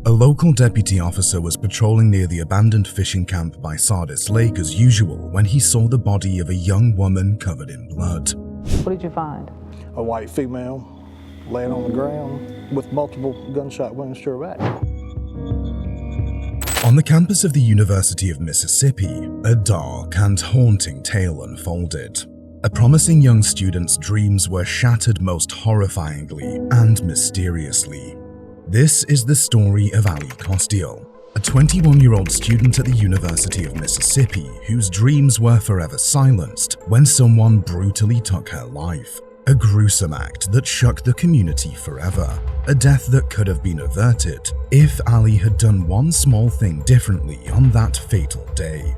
A local deputy officer was patrolling near the abandoned fishing camp by Sardis Lake as usual when he saw the body of a young woman covered in blood. What did you find? A white female laying on the ground with multiple gunshot wounds to her back. On the campus of the University of Mississippi, a dark and haunting tale unfolded. A promising young student's dreams were shattered most horrifyingly and mysteriously. This is the story of Ali Kostial, a 21-year-old student at the University of Mississippi whose dreams were forever silenced when someone brutally took her life. A gruesome act that shook the community forever, a death that could have been averted if Ali had done one small thing differently on that fatal day.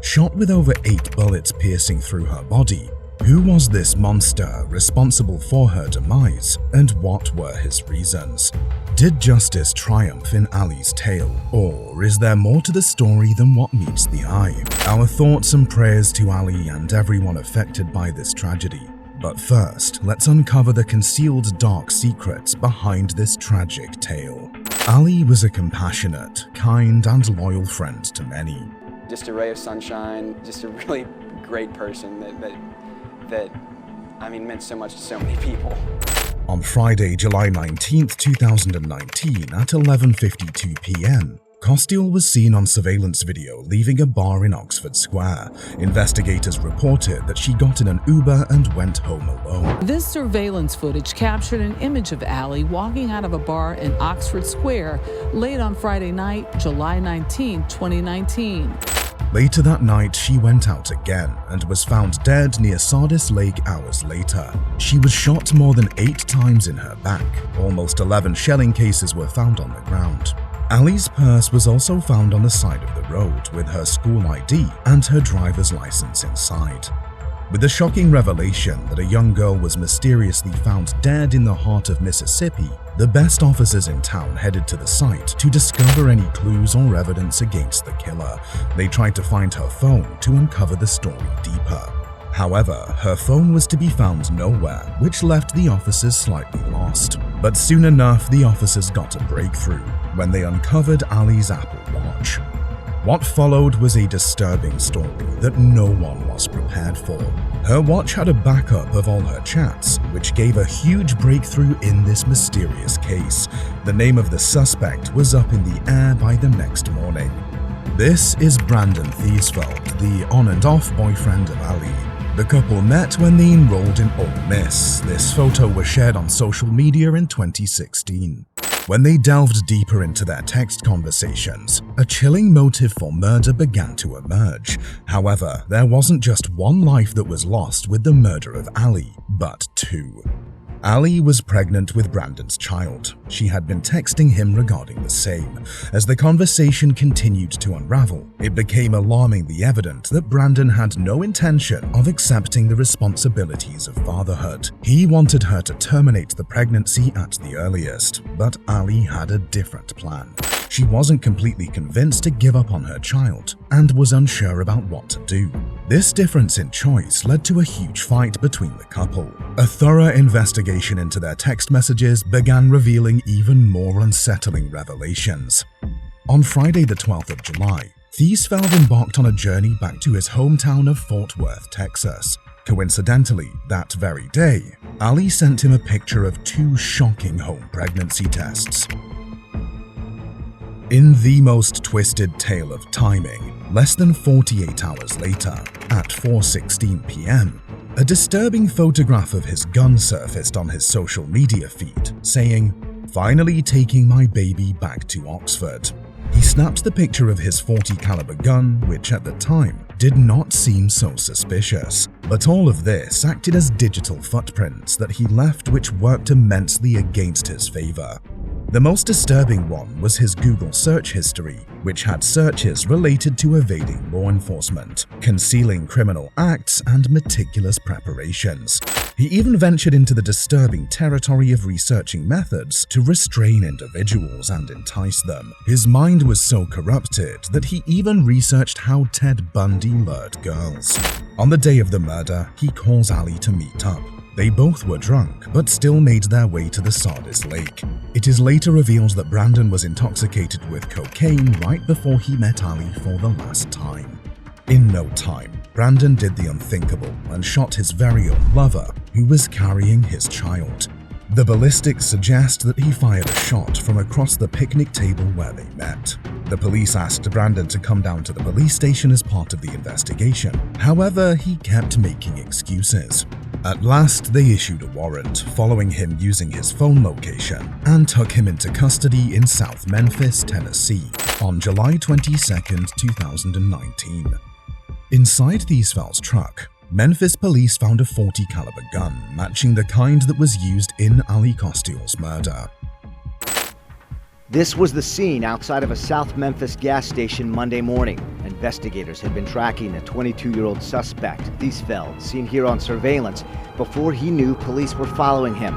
Shot with over 8 bullets piercing through her body, who was this monster responsible for her demise, and what were his reasons? Did justice triumph in Ali's tale, or is there more to the story than what meets the eye? Our thoughts and prayers to Ali and everyone affected by this tragedy. But first, let's uncover the concealed dark secrets behind this tragic tale. Ali was a compassionate, kind, and loyal friend to many. Just a ray of sunshine, just a really great person that meant so much to so many people. On Friday, July 19, 2019 at 11:52 p.m., Kostial was seen on surveillance video leaving a bar in Oxford Square. Investigators reported that she got in an Uber and went home alone. This surveillance footage captured an image of Ali walking out of a bar in Oxford Square late on Friday night, July 19, 2019. Later that night, she went out again and was found dead near Sardis Lake hours later. She was shot more than 8 times in her back. Almost 11 shelling cases were found on the ground. Ali's purse was also found on the side of the road with her school ID and her driver's license inside. With the shocking revelation that a young girl was mysteriously found dead in the heart of Mississippi, the best officers in town headed to the site to discover any clues or evidence against the killer. They tried to find her phone to uncover the story deeper. However, her phone was to be found nowhere, which left the officers slightly lost. But soon enough, the officers got a breakthrough when they uncovered Ali's Apple Watch. What followed was a disturbing story that no one was prepared for. Her watch had a backup of all her chats, which gave a huge breakthrough in this mysterious case. The name of the suspect was up in the air by the next morning. This is Brandon Thiesfeld, the on and off boyfriend of Ali. The couple met when they enrolled in Ole Miss. This photo was shared on social media in 2016. When they delved deeper into their text conversations, a chilling motive for murder began to emerge. However, there wasn't just one life that was lost with the murder of Ali, but 2. Ali was pregnant with Brandon's child. She had been texting him regarding the same. As the conversation continued to unravel, it became alarmingly evident that Brandon had no intention of accepting the responsibilities of fatherhood. He wanted her to terminate the pregnancy at the earliest, but Ali had a different plan. She wasn't completely convinced to give up on her child and was unsure about what to do. This difference in choice led to a huge fight between the couple. A thorough investigation into their text messages began revealing even more unsettling revelations. On Friday the 12th of July, Thiesfeld embarked on a journey back to his hometown of Fort Worth, Texas. Coincidentally, that very day, Ali sent him a picture of 2 shocking home pregnancy tests. In the most twisted tale of timing, less than 48 hours later, at 4:16 p.m., a disturbing photograph of his gun surfaced on his social media feed, saying, "Finally taking my baby back to Oxford." He snapped the picture of his .40 caliber gun, which at the time did not seem so suspicious. But all of this acted as digital footprints that he left which worked immensely against his favor. The most disturbing one was his Google search history, which had searches related to evading law enforcement, concealing criminal acts, and meticulous preparations. He even ventured into the disturbing territory of researching methods to restrain individuals and entice them. His mind was so corrupted that he even researched how Ted Bundy lured girls. On the day of the murder, he calls Ali to meet up. They both were drunk, but still made their way to the Sardis Lake. It is later revealed that Brandon was intoxicated with cocaine right before he met Ali for the last time. In no time, Brandon did the unthinkable and shot his very own lover, who was carrying his child. The ballistics suggest that he fired a shot from across the picnic table where they met. The police asked Brandon to come down to the police station as part of the investigation. However, he kept making excuses. At last, they issued a warrant following him using his phone location and took him into custody in South Memphis, Tennessee on July 22, 2019. Inside Thiesfeld's truck, Memphis police found a .40 caliber gun matching the kind that was used in Ali Kostial's murder. This was the scene outside of a South Memphis gas station Monday morning. Investigators had been tracking a 22-year-old suspect, Thiesfeld, seen here on surveillance, before he knew police were following him.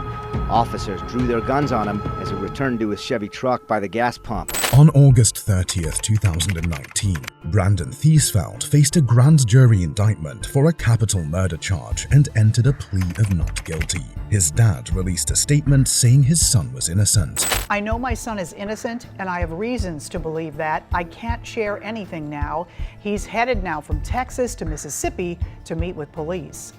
Officers drew their guns on him as he returned to his Chevy truck by the gas pump. On August 30th, 2019, Brandon Thiesfeld faced a grand jury indictment for a capital murder charge and entered a plea of not guilty. His dad released a statement saying his son was innocent. I know my son is innocent, and I have reasons to believe that. I can't share anything now. He's headed now from Texas to Mississippi to meet with police.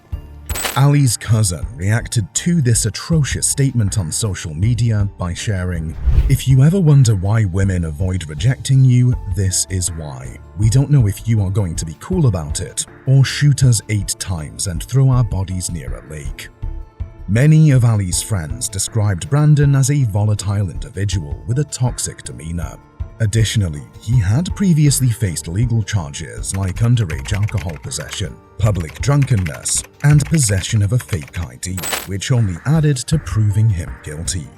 Ali's cousin reacted to this atrocious statement on social media by sharing, "If you ever wonder why women avoid rejecting you, this is why. We don't know if you are going to be cool about it, or shoot us 8 times and throw our bodies near a lake." Many of Ali's friends described Brandon as a volatile individual with a toxic demeanor. Additionally, he had previously faced legal charges like underage alcohol possession, public drunkenness, and possession of a fake ID, which only added to proving him guilty.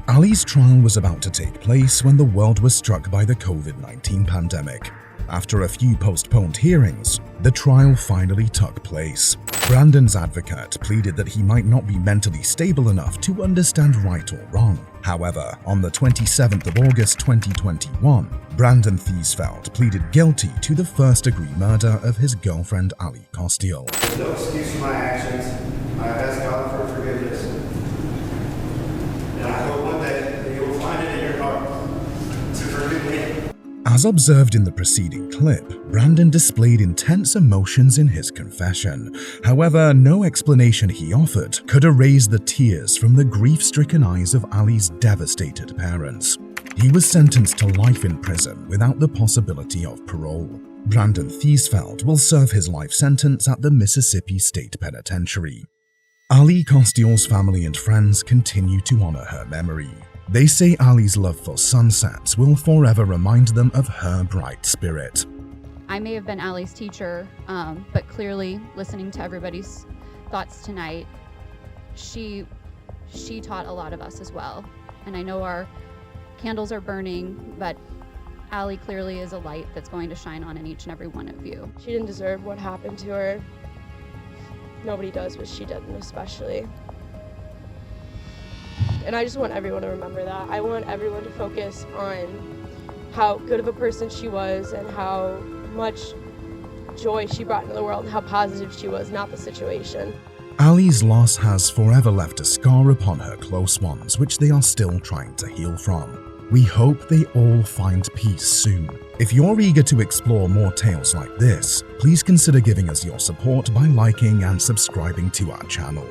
Ali's trial was about to take place when the world was struck by the COVID-19 pandemic. After a few postponed hearings, the trial finally took place. Brandon's advocate pleaded that he might not be mentally stable enough to understand right or wrong. However, on the 27th of August 2021, Brandon Thiesfeld pleaded guilty to the first-degree murder of his girlfriend Ali Kostial. There's no excuse for my actions. I have asked God for forgiveness. And I hope one day that you will find it in your heart to forgive me. As observed in the preceding clip, Brandon displayed intense emotions in his confession. However, no explanation he offered could erase the tears from the grief-stricken eyes of Ali's devastated parents. He was sentenced to life in prison without the possibility of parole. Brandon Thiesfeld will serve his life sentence at the Mississippi State Penitentiary. Ali Kostial's family and friends continue to honor her memory. They say Ali's love for sunsets will forever remind them of her bright spirit. I may have been Ali's teacher, but clearly listening to everybody's thoughts tonight, she taught a lot of us as well. And I know our candles are burning, but Ali clearly is a light that's going to shine on in each and every one of you. She didn't deserve what happened to her. Nobody does, but she didn't especially. And I just want everyone to remember that. I want everyone to focus on how good of a person she was and how much joy she brought into the world and how positive she was, not the situation. Ali's loss has forever left a scar upon her close ones, which they are still trying to heal from. We hope they all find peace soon. If you're eager to explore more tales like this, please consider giving us your support by liking and subscribing to our channel.